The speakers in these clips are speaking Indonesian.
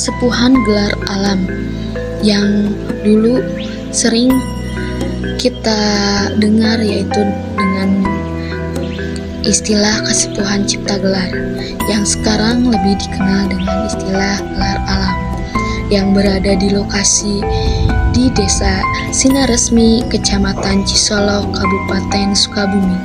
Kasepuhan gelar alam yang dulu sering kita dengar, yaitu dengan istilah Kasepuhan Cipta Gelar, yang sekarang lebih dikenal dengan istilah gelar alam, yang berada di lokasi di Desa Sinaresmi, Kecamatan Cisolok, Kabupaten Sukabumi.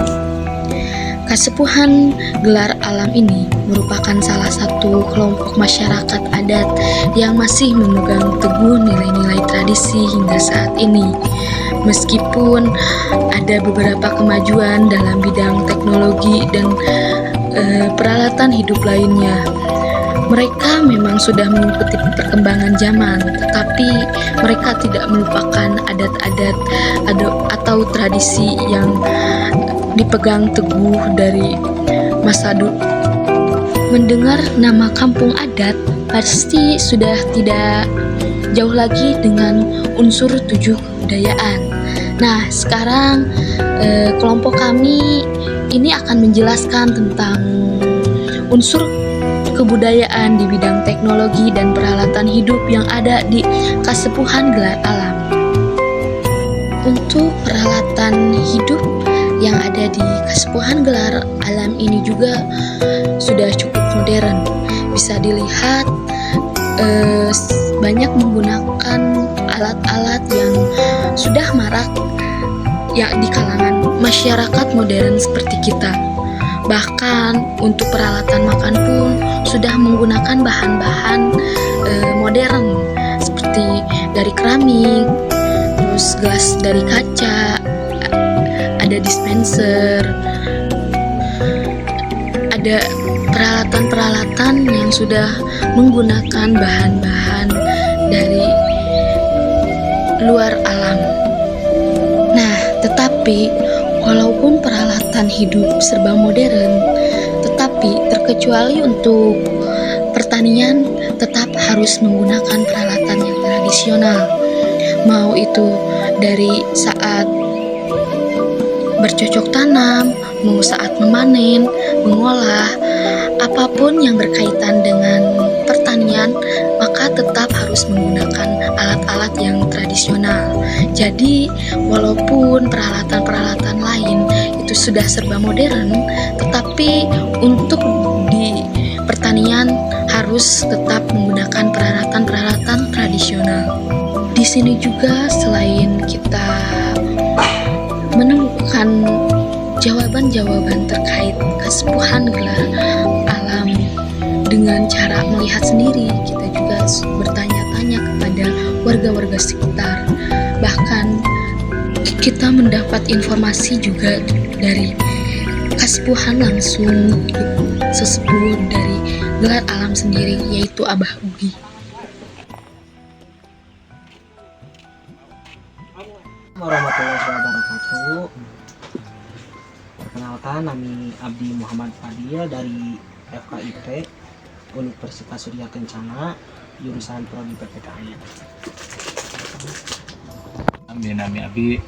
Kasepuhan gelar alam ini merupakan salah satu kelompok masyarakat adat yang masih memegang teguh nilai-nilai tradisi hingga saat ini. Meskipun ada beberapa kemajuan dalam bidang teknologi dan peralatan hidup lainnya, mereka memang sudah mengikuti perkembangan zaman, tetapi mereka tidak melupakan adat-adat atau tradisi yang dipegang teguh dari masa dulu. Mendengar nama kampung adat pasti sudah tidak jauh lagi dengan unsur 7 kebudayaan. Nah, sekarang kelompok kami ini akan menjelaskan tentang unsur kebudayaan di bidang teknologi dan peralatan hidup yang ada di Kasepuhan Gelar Alam. Untuk peralatan hidup yang ada di Kasepuhan Gelar Alam ini juga sudah cukup modern. Bisa dilihat banyak menggunakan alat-alat yang sudah marak ya di kalangan masyarakat modern seperti kita. Bahkan untuk peralatan makan pun sudah menggunakan bahan-bahan modern seperti dari keramik, terus gelas dari kaca, ada dispenser, ada peralatan-peralatan yang sudah menggunakan bahan-bahan dari luar alam. Nah, tetapi walaupun peralatan hidup serba modern, tetapi terkecuali untuk pertanian tetap harus menggunakan peralatan yang tradisional. Mau itu dari saat bercocok tanam, mau saat memanen, mengolah, apapun yang berkaitan dengan pertanian, maka tetap harus menggunakan alat-alat yang tradisional. Jadi, walaupun peralatan-peralatan lain itu sudah serba modern, tetapi untuk di pertanian harus tetap menggunakan peralatan-peralatan tradisional. Di sini juga selain kita menemukan jawaban-jawaban terkait Kasepuhan Gelar Alam dengan cara melihat sendiri, kita juga bertanya-tanya kepada warga-warga sekitar. Bahkan kita mendapat informasi juga dari Kasepuhan langsung sesepuh dari Gelar Alam sendiri, yaitu Abah Ugi. Warahmatullahi wabarakatuh. Perkenalkan, nami Abdi Muhammad Fadil dari FKIP Universitas Surya Kencana, jurusan Prodi PPKN. Nami Abdi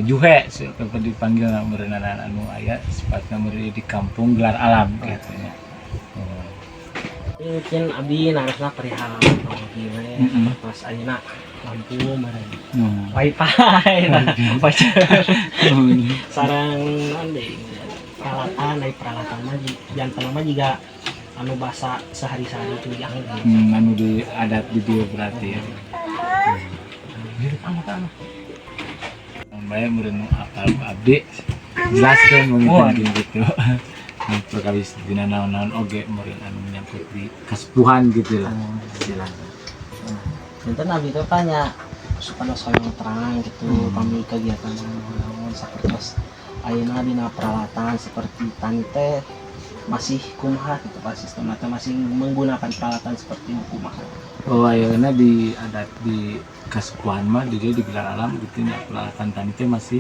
Juhe seperti dipanggil merenang anu aya sifatnya di kampung Gelar Alam gitu ya. Mungkin Abdi narasna perihal teknologi we, pas ayeuna lampu meureun. Wifi. Sareng peralatan mah jantan mah juga anu basa sehari-hari itu yang Anu di adat di dia berarti ya. anak-anak. Bae meureun Abdi jelaskeun mungkin gitu. Perkali dina naon-naon oge meureun anu menyangkut di Kasepuhan gitu lah. Nanti Nabi itu tanya supaya soalnya terang gitu, kami kegiatan namun sapertos ayeuna dina peralatan seperti tani teh masih kumaha gitu, Pak, sistemnya masih menggunakan peralatan seperti kumaha. Oh, ayeuna di adat di Kasepuhan mah di Gelar Alam gitu nya peralatan tani teh masih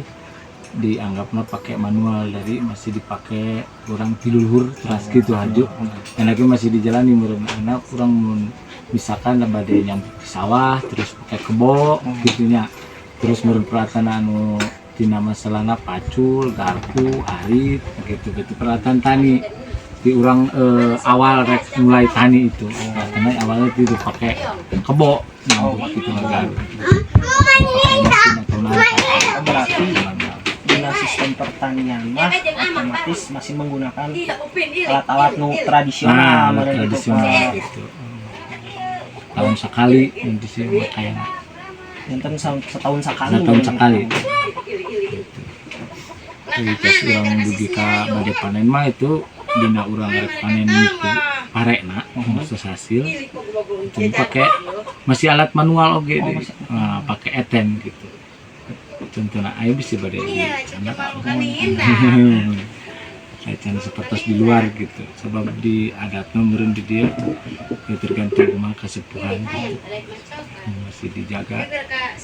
dianggapnya pakai manual, dari masih dipakai orang tiluhur terus gitu haju. Dan lagi masih dijalani meureun anak kurang misalkan bade nyampe sawah terus pakai kebo gitunya. Terus meureun peralatan anu tina masalahna pacul, garpu, arit gitu peralatan tani di urang awal rek mulai tani itu peralatan biasanya awalnya itu pakai kebo nyambung gitu agar pakai mesin atau Oh, berarti guna sistem pertanian mah otomatis masih menggunakan alat-alat nu tradisional meureun gitu, tradisional Pak. gitu. Tahun sekali nanti sih kayak Enten setahun sekali. setahun sekali. Jadi pas orang dugi ka bade panen mah itu dina urang rek panen itu parena khusus hasil itu pakai masih alat manual oge deh. Nah, pakai eten gitu. Contohnya ayo bisa bade di sana. Eten seperti di luar gitu. Sebab di adatnya meureun di dia ya tergantung rumah kasepuhan gitu. Masih dijaga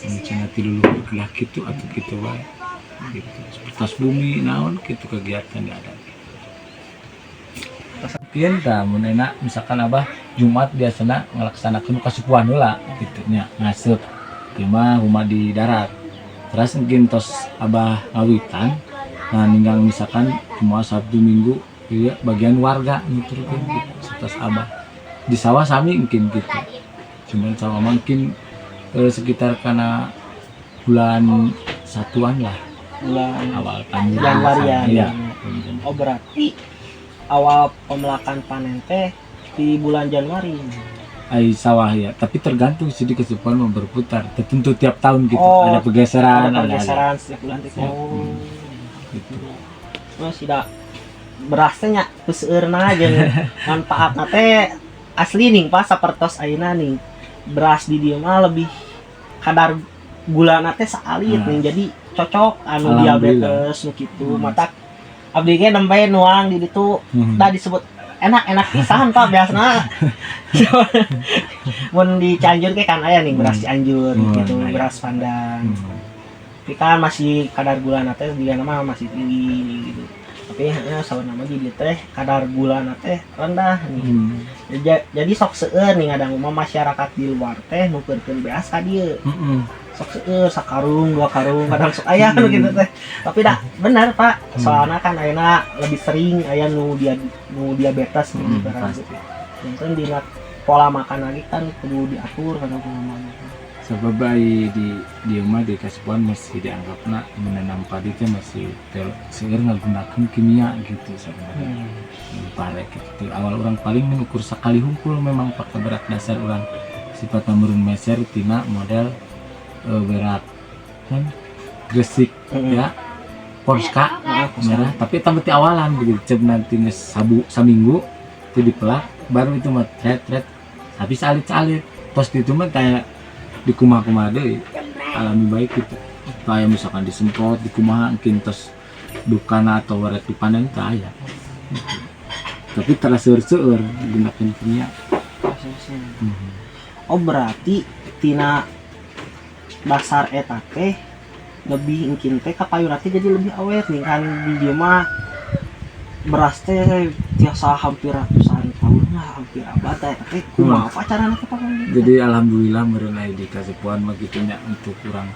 mencana tilu gelah gitu atau gitu wae gitu. Seperti bumi naon gitu kegiatan di adat. Mungkin tah mun enak misalkan Abah Jumat biasana ngelaksanakeun kasupuan heula gitu nya ngaseup ieu mah rumah di darat. Terus mungkin tos Abah ngawitan nah ninggal misalkan cuma Sabtu Minggu ieu bagian warga nuturkeun gitu setas Abah. Di sawah sami mungkin gitu. Cuman sawah mungkin sekitar karena bulan satuan lah Bulan awal tahun Januari ya. Oh, berarti awal pemelakan panen teh di bulan Januari. Ai sawah ya, tapi tergantung sih di kesupuan mau berputar. Tertentu tiap tahun gitu. Oh, Ada pergeseran, Ada ada. pergeseran setiap bulan teh. Ya, Oh. Gitu. Terus tidak berasnya peuseurna jeung manfaatna teh asli nih Pak sapertos ayeuna nih. Beras di dieu mah lebih kadar gulana teh saalit nih jadi cocok anu Alhamdulillah. diabetes nu kitu. Mata abdi ge nembe nuang di ditu tah disebut enak pisan Pak biasana. Mun di Cianjur ke kan aya nih beras Cianjur gitu, Aya. beras Pandan. Tapi kan masih kadar gulana teh di mah masih tinggi gitu. Tapi sauna mah di dieu teh kadar gulana teh rendah nih. Jadi sok seueur nih ngadang mah masyarakat di luar teh nukeurkeun beas ka dieu. Sok seueur sakarung, 2 karung kadang sok aya nu gitu teh. Tapi dah bener Pak, soalnya kan ayeuna lebih sering aya nu diabetes nih Pasti. Mungkin di pola makan lagi kan perlu diatur kan pola makan. Sebab ai di mah di kasupuan masih dianggapna menanam padi teh masih seueur ngagunakeun kimia gitu sebenarnya. Pare gitu. Awal orang paling mengukur sekali hunkul memang pakai berat dasar orang sifat menurun meser tina model berat kan gresik ya Polska merah tapi tampil awalan gitu cep nanti saminggu itu dipelak baru itu mah tret habis alit tos itu mah kayak di kumah-kumah deh alami baik gitu kayak misalkan disemprot di kumaha mungkin tos dukana atau waret dipanen kaya tapi terasa seueur gunakan kimia. Oh berarti tina dasar eta teh lebih mungkin teh kapayun teh jadi lebih awet nih kan di dieu mah beras teh tiasa hampir ratusan tahun lah hampir abad teh tapi kumaha apa carana teh Pak? Jadi alhamdulillah merenai di kasupuan mah gitunya untuk kurang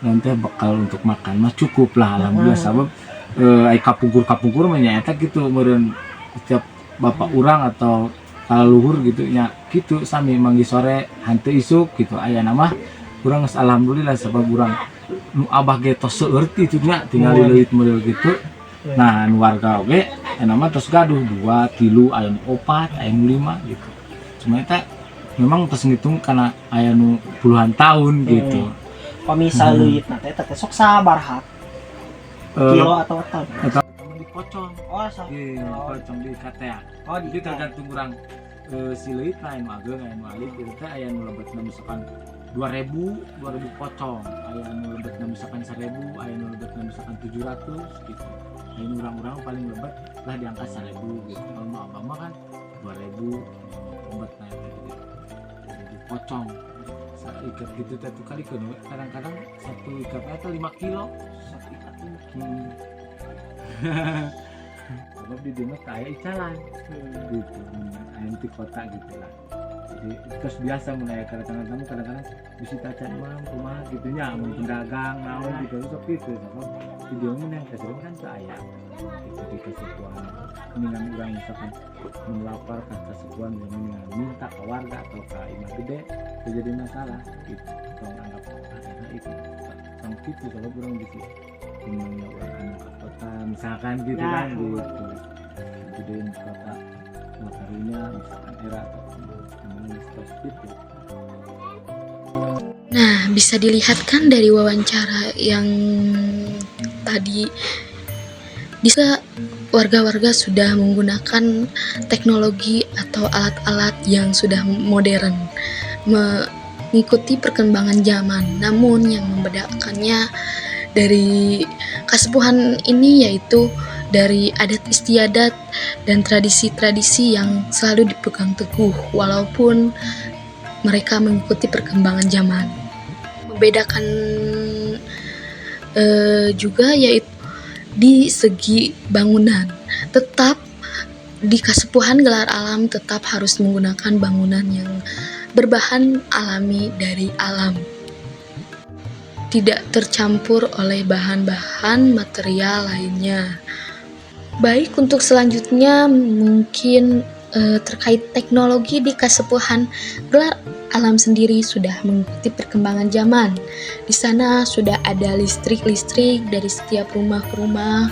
nanti bakal untuk makan mah cukup lah alhamdulillah sabab ai kapungkur mah nyaeta gitu meureun setiap bapak urang atau kaluhur gitu nya gitu sami manggi sore hanteu isuk gitu aya nama urang geus alhamdulillah sabab urang nu abah ge tos seueur ti itu nya tinggal leuit model gitu. Nah nu warga oge aya mah tos gaduh 2 3 aya nu 4 aya nu 5 gitu. Cuma eta memang tos ngitung karena aya nu puluhan tahun gitu. Pamisah leuitna teh teh sok sabaraha kilo atau ton? Di pocong. Oh sok. Di pocong di katea. Oh Jadi tergantung urang si leuit lain mageng aya nu alik gitu teh aya nu lebetna misalkan 2000 pocong, aya nu lebetna misalkan 1000, aya nu lebetna misalkan 700 gitu. Aya nu urang-urang paling lebet lah di angka 1000 gitu. Kalau mau abah mah kan 2000 lebet naik gitu. Jadi pocong. Ikat gitu teh tuh kali kadang-kadang satu ikatnya itu 5 kilo. Satu ikat sebab di dieu mah aya icalan gitu aya di kota gitu lah Jadi terus biasa mulai kadang-kadang bisa tacan mam rumah gitunya mau pedagang naon gitu seperti itu sama video yang kesering kan saya itu di kesepuan dengan orang misalkan melapor ke kesepuan dengan minta ke warga atau ke imam gede itu jadi masalah gitu kalau anggap ada itu sama gitu kalau orang gitu punya orang kota misalkan gitu kan gitu gedein kota materinya misalkan era atau gitu. Nah, bisa dilihat kan dari wawancara yang tadi, bisa warga-warga sudah menggunakan teknologi atau alat-alat yang sudah modern, mengikuti perkembangan zaman. Namun yang membedakannya dari Kasepuhan ini yaitu dari adat istiadat dan tradisi-tradisi yang selalu dipegang teguh walaupun mereka mengikuti perkembangan zaman. Membedakan juga yaitu di segi bangunan. Tetap di Kasepuhan Gelar Alam tetap harus menggunakan bangunan yang berbahan alami dari alam, tidak tercampur oleh bahan-bahan material lainnya. Baik, untuk selanjutnya mungkin terkait teknologi di Kasepuhan Gelar Alam sendiri sudah mengikuti perkembangan zaman. Di sana sudah ada listrik dari setiap rumah ke rumah.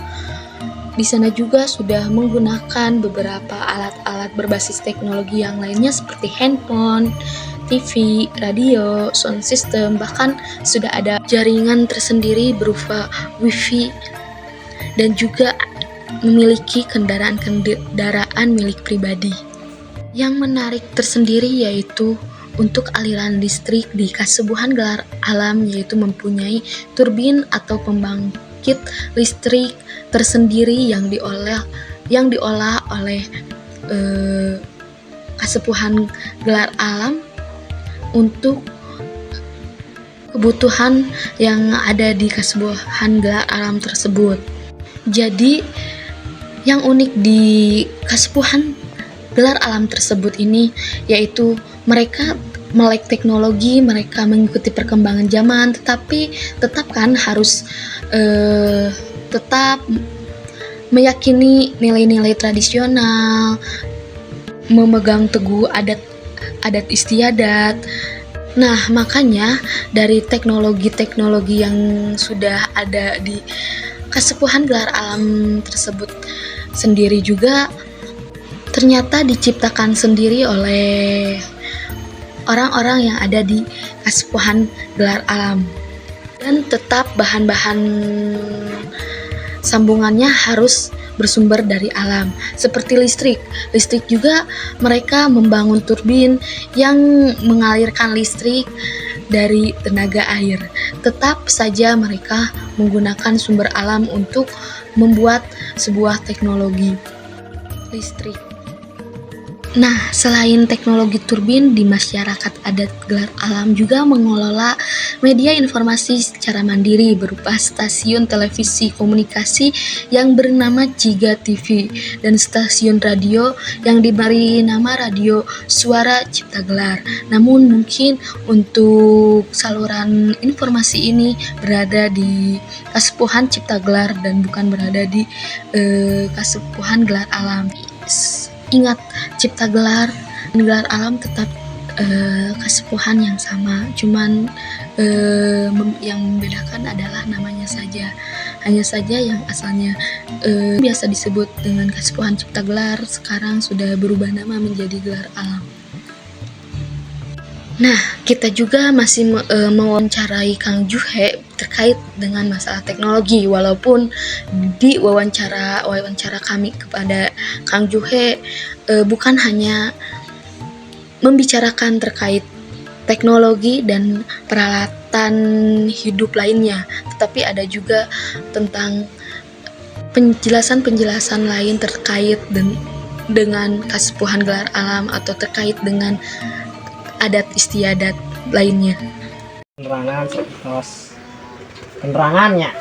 Di sana juga sudah menggunakan beberapa alat-alat berbasis teknologi yang lainnya seperti handphone, TV, radio, sound system, bahkan sudah ada jaringan tersendiri berupa wifi dan juga memiliki kendaraan milik pribadi. Yang menarik tersendiri yaitu untuk aliran listrik di Kasepuhan Gelar Alam, yaitu mempunyai turbin atau pembangkit listrik tersendiri yang diolah oleh Kasepuhan Gelar Alam untuk kebutuhan yang ada di Kasepuhan Gelar Alam tersebut. Jadi yang unik di Kasepuhan Gelar Alam tersebut ini yaitu mereka melek teknologi, mereka mengikuti perkembangan zaman, tetapi tetap kan harus tetap meyakini nilai-nilai tradisional, memegang teguh adat istiadat. Nah, makanya dari teknologi-teknologi yang sudah ada di Kasepuhan Gelar Alam tersebut sendiri juga ternyata diciptakan sendiri oleh orang-orang yang ada di Kasepuhan Gelar Alam, dan tetap bahan-bahan sambungannya harus bersumber dari alam, seperti listrik juga mereka membangun turbin yang mengalirkan listrik dari tenaga air. Tetap saja mereka menggunakan sumber alam untuk membuat sebuah teknologi listrik. Nah, selain teknologi turbin, di masyarakat adat Gelar Alam juga mengelola media informasi secara mandiri berupa stasiun televisi komunikasi yang bernama Ciga TV dan stasiun radio yang diberi nama Radio Suara Cipta Gelar. Namun mungkin untuk saluran informasi ini berada di Kasepuhan Cipta Gelar dan bukan berada di Kasepuhan Gelar Alam. Ingat, Cipta Gelar dan Gelar Alam tetap Kasepuhan yang sama, cuman yang membedakan adalah namanya saja. Hanya saja yang asalnya biasa disebut dengan Kasepuhan Cipta Gelar sekarang sudah berubah nama menjadi Gelar Alam. Nah, kita juga masih mewawancarai Kang Juhe terkait dengan masalah teknologi, walaupun di wawancara kami kepada Kang Juhe bukan hanya membicarakan terkait teknologi dan peralatan hidup lainnya, tetapi ada juga tentang penjelasan lain terkait dengan Kasepuhan Gelar Alam atau terkait dengan adat istiadat lainnya. Penerangannya.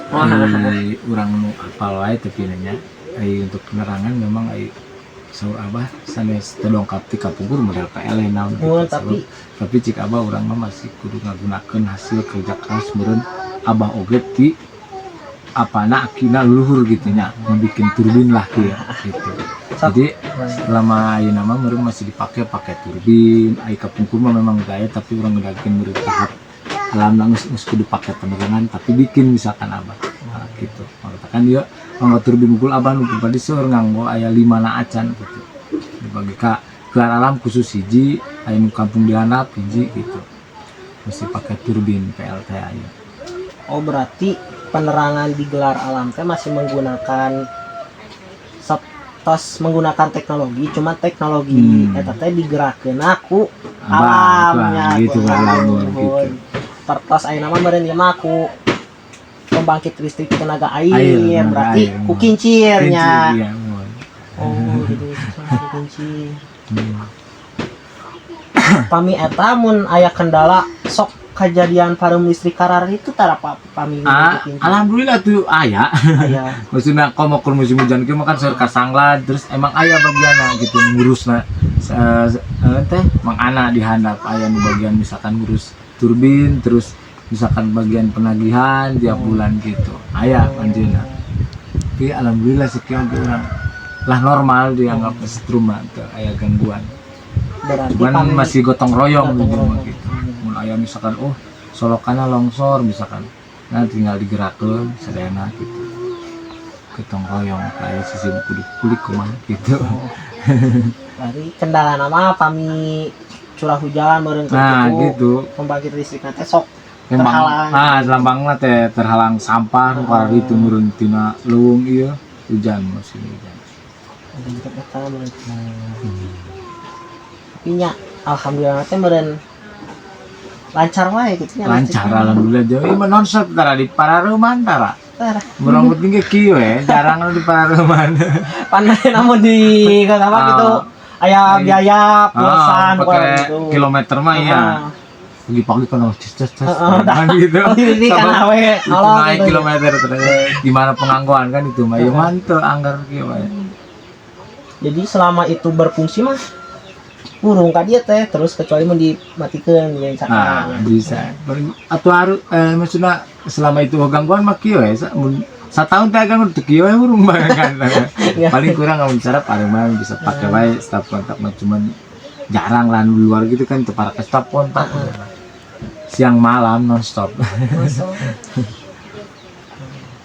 Orang nu apal wae teu pinanya. Untuk penerangan memang sahur abah sanes terdongkap ti kapungkur model PLN naon Oh, gitu. Tapi cik abah urang mah masih kudu ngagunakeun hasil kerja keras meureun abah oge ti apana akina luhur gitu nya membikin turbin lah kieu gitu. Jadi selama ayeuna mah meureun masih pakai turbin, ai kapungkur mah memang gaya tapi urang ngedakeun meureun tahap alam geus kudu pake penerangan tapi bikin misalkan abah. Nah, gitu. Makanya kan dia nganggo turbin unggul abah nu pribadi seueur nganggo aya 5 na acan gitu. Dibagi ka gelar alam khusus hiji, aya nu kampung dihandap hiji gitu. Mesti pakai turbin PLT aya. Oh, berarti penerangan di gelar alam teh masih menggunakan tos menggunakan teknologi, cuma teknologi eta teh digerakkeun aku alamnya gitu alam gitu. Pertos ayeuna mah meureun ieu mah aku pembangkit listrik tenaga air, berarti air, ku kincirnya. Iya, Oh, gitu kincir. Pami eta mun aya kendala sok kejadian parum listrik karar itu tara pami kincir. Alhamdulillah tuh aya. Aya. Maksudnya kalau mau ke musim hujan kieu mah kan seueur kasanglan terus emang aya bagianna gitu ngurusna teh mang ana dihandap aya nu bagian misalkan ngurus turbin terus misalkan bagian penagihan tiap bulan gitu aya anjeunna. Tapi alhamdulillah sekian ge urang lah normal dianggap setrum teu aya gangguan. Berarti Cuman masih gotong royong Gotong gitu royong. gitu. Mun aya misalkan solokanna longsor misalkan nah tinggal digerakkeun sadayana gitu. Gotong royong kayak sisi kulik kumaha gitu. berarti kendala nama pami curah hujan meureun Nah gitu. pembangkit listrik teh sok Memang terhalang. lambangna teh terhalang sampah nu karena itu meureun tina leuweung ieu hujan musim hujan. Untuk eta meureun. Tapi nya alhamdulillah teh meureun lancar wae gitu nya. Lancar alhamdulillah jauh ieu mah nonstop tara di parareuman tara. Murang penting ge kieu jarang di parareuman. Pandai namun di kata apa gitu aya biaya pulsan pakai gitu. kilometer mah ya. Pagi-pagi kan ces gitu. Ini kan awe Naik kilometer terus gimana pengangguan kan itu mah ya manteu anggar kieu wae. Jadi selama itu berfungsi mah burung ka dieu teh terus kecuali mun dimatikeun jeung Nah, bisa. Atau harus maksudnya selama itu gangguan mah kieu we satahun teh gangguan teu kieu we urung kan. Paling kurang mun cara pareman bisa pakai wae staf kontak mah cuman jarang lah di luar gitu kan teu parake staf kontak. Siang malam nonstop.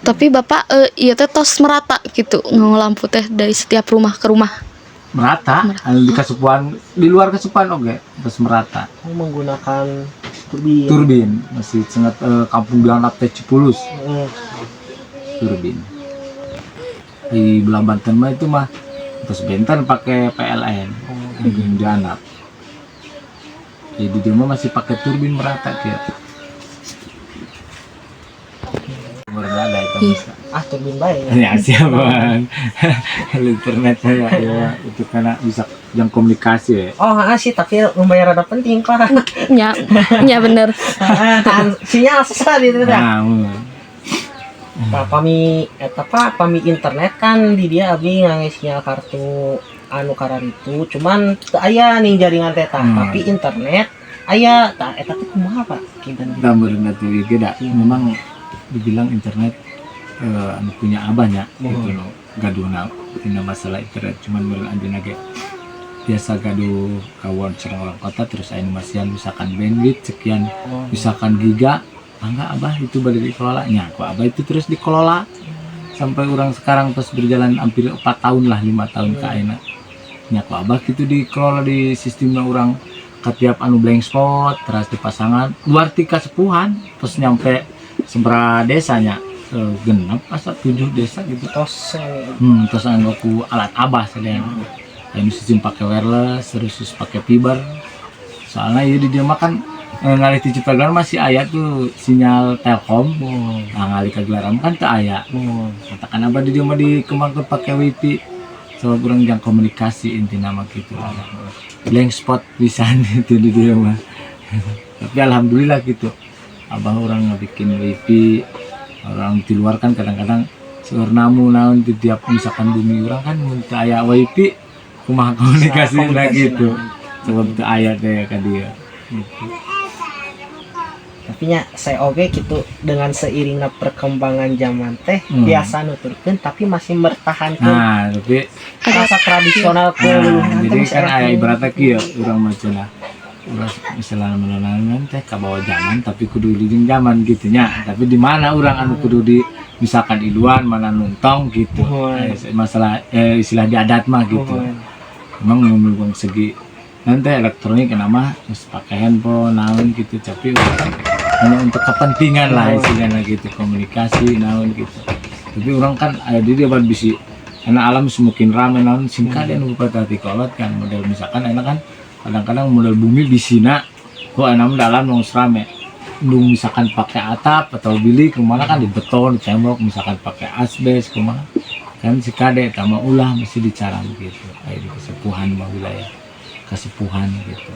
Tapi Bapak ieu teh tos merata gitu lampu teh dari setiap rumah ke rumah. Merata. Di kasupuan di luar kasupuan oke terus merata. Menggunakan turbin. Turbin masih sangat kampung dihandap teh Cipulus. Turbin. Di belah Banten mah itu mah terus Banten pakai PLN. Dihandap. Jadi dia mah masih pakai turbin merata kayak. Berada itu bisa. Turbin bae. Ya siapa? Internet ya itu karena bisa yang komunikasi ya. Oh, sih tapi lumayan rada penting Pak. Nya bener. Sinyal susah itu teh. Nah, Pami eta Pak, pami internet kan di dia abi ngangge sinyal kartu anu karar itu cuman teu aya nih jaringan teh tapi internet aya tah eta teh kumaha Pak? Kinten. gambarna teh beda. Memang dibilang internet anu punya abahnya gitu loh. Gaduhna tina masalah internet cuman meureun anjeunna ge biasa gaduh kawan sareng orang kota terus aya masihan misalkan bandwidth sekian misalkan giga enggak abah itu balik dikelola nya ku abah itu terus dikelola sampai orang sekarang terus berjalan hampir 4 tahun lah 5 tahun ke ayeuna nya ku abah gitu dikelola di sistemnya orang ketiap anu blank spot terus dipasangan luar tika sepuhan terus nyampe sebera desanya genep asa 7 desa gitu terus anggoku alat abah sadaya ini sistem pakai wireless terus pakai fiber soalnya ya di dia makan ngalih di Cipagan masih aya tuh sinyal Telkom nah ngalih ke Gelaram kan teu aya katakan apa di dia mah dikembangkan pakai wifi soal kurang yang komunikasi intinya mah gitu blank spot pisan itu di dia mah tapi alhamdulillah gitu abah orang ngebikin wifi orang di luar kan kadang-kadang seueur namu naon di tiap misalkan bumi orang kan mun aya wifi kumaha komunikasi lagi gitu. Komunikasi. Sebab itu ayat deh ke dia. Gitu. Tapi nya saya oke gitu dengan seiringnya perkembangan zaman teh biasa nuturkeun tapi masih bertahankan Nah, tapi rasa tradisional keluluhan jadi kan aya ibaratnya kieu urang mah cenah. Urang misalnya melalaian teh ka bawah zaman tapi kudu di zaman gitu nya. Tapi di mana urang anu kudu di misalkan iluan mana nuntong gitu. Masalah istilah di adat mah gitu. Emang ngomong segi nanti elektronik nama harus pakai handphone naon gitu tapi hanya untuk kepentingan lah istilahnya gitu komunikasi naon gitu tapi orang kan ada di dia bisa karena alam semakin ramai naon singkat dan lupa tadi kolot kan model misalkan enak kan kadang-kadang model bumi di sini kok enak dalam nong rame nung misalkan pakai atap atau bilik kemana kan di beton di tembok misalkan pakai asbes kemana kan si kade sama ulah mesti dicaram gitu kayak di kesepuhan mah wilayah kesepuhan gitu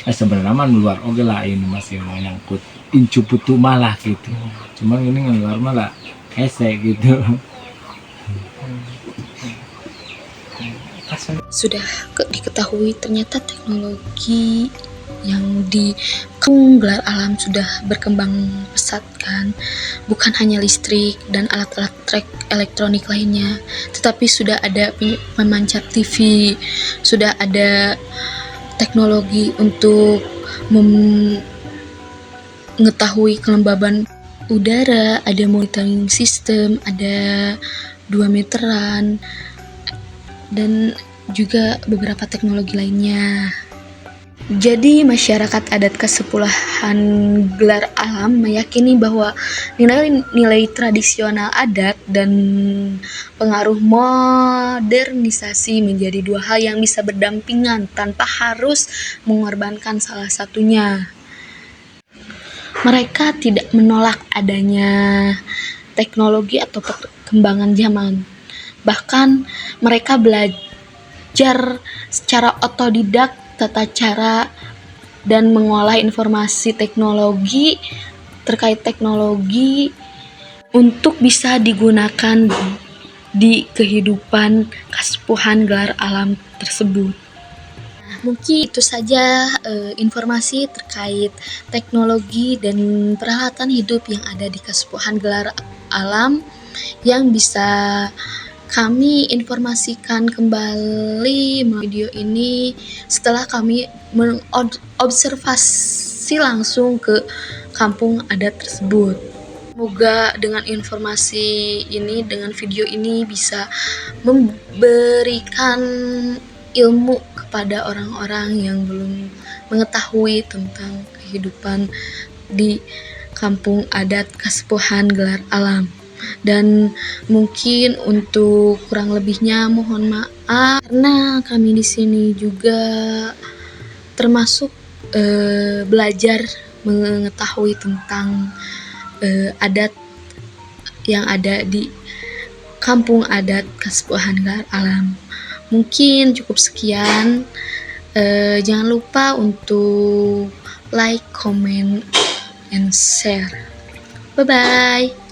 sebenarnya mah luar oke lah ini masih menyangkut incu putu malah gitu cuman ini luar malah hese gitu. Sudah diketahui ternyata teknologi yang di Kampung Gelar Alam sudah berkembang pesat kan, bukan hanya listrik dan alat-alat elektronik lainnya, tetapi sudah ada pemancar TV, sudah ada teknologi untuk mengetahui kelembaban udara, ada monitoring system, ada 2 meteran, dan juga beberapa teknologi lainnya. Jadi masyarakat adat Kasepulahan Gelar Alam meyakini bahwa nilai-nilai tradisional adat dan pengaruh modernisasi menjadi dua hal yang bisa berdampingan tanpa harus mengorbankan salah satunya. Mereka tidak menolak adanya teknologi atau perkembangan zaman. Bahkan mereka belajar secara otodidak tata cara dan mengolah informasi teknologi terkait teknologi untuk bisa digunakan di kehidupan Kasepuhan Gelar Alam tersebut. Nah, mungkin itu saja informasi terkait teknologi dan peralatan hidup yang ada di Kasepuhan Gelar Alam yang bisa kami informasikan kembali video ini setelah kami mengobservasi langsung ke kampung adat tersebut. Semoga dengan informasi ini, dengan video ini bisa memberikan ilmu kepada orang-orang yang belum mengetahui tentang kehidupan di kampung adat Kasepuhan Gelar Alam. Dan mungkin untuk kurang lebihnya mohon maaf karena kami di sini juga termasuk belajar mengetahui tentang adat yang ada di kampung adat Kasepuhan Gelar Alam. Mungkin cukup sekian. Jangan lupa untuk like, comment, and share. Bye bye.